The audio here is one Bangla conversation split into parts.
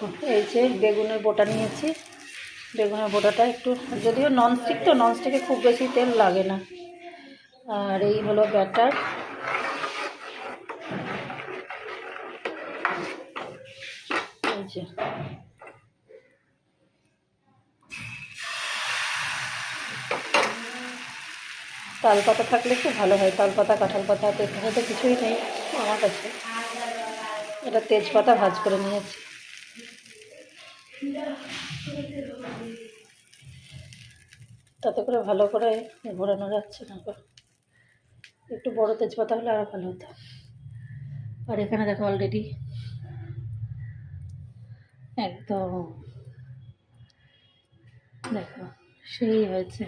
দেখো এই যে বেগুনের বোটা নিয়েছি। বেগুনের বোটাটা একটু, যদিও ননস্টিক তো, ননস্টিকে খুব বেশি তেল লাগে না। আর এই হলো ব্যাটার। এই যে তাল পাতা থাকলে একটু ভালো হয়, তাল পাতা, কাঁঠাল পাতা, তেজপাতা কিছুই নেই আমার কাছে। এটা তেজপাতা ভাজ করে নিয়েছি। তাতে করে ভালো করে ঘোরানো যাচ্ছে না, একটু বড় তেজপাতা হলে আরও ভালো হতো। আর এখানে দেখো অলরেডি একদম দেখো সেই হয়েছে,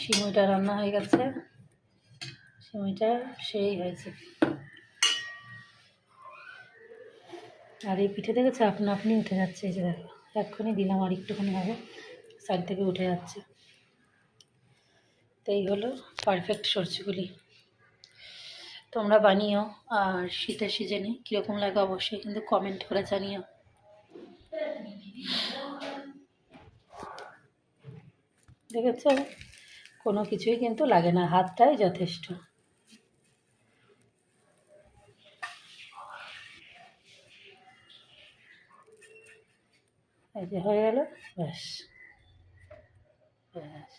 সিমইটা রান্না হয়ে গেছে, সিমইটা সেই হয়েছে। আর এই পিঠে দেখেছে আপনা আপনি উঠে যাচ্ছে, এই যে দেখো এক্ষুনি দিলাম, আর একটুখানি হবে সাইড থেকে উঠে যাচ্ছে। তো এই হলো পারফেক্ট সরষেগুলি। তোমরা বানিও, আর শীতের সিজনে কীরকম লাগে অবশ্যই কিন্তু কমেন্ট করে জানিও। দেখেছ, কোনো কিছুই কিন্তু লাগে না, হাতটাই যথেষ্ট। এই যে হয়ে গেল, ব্যাস ব্যাস।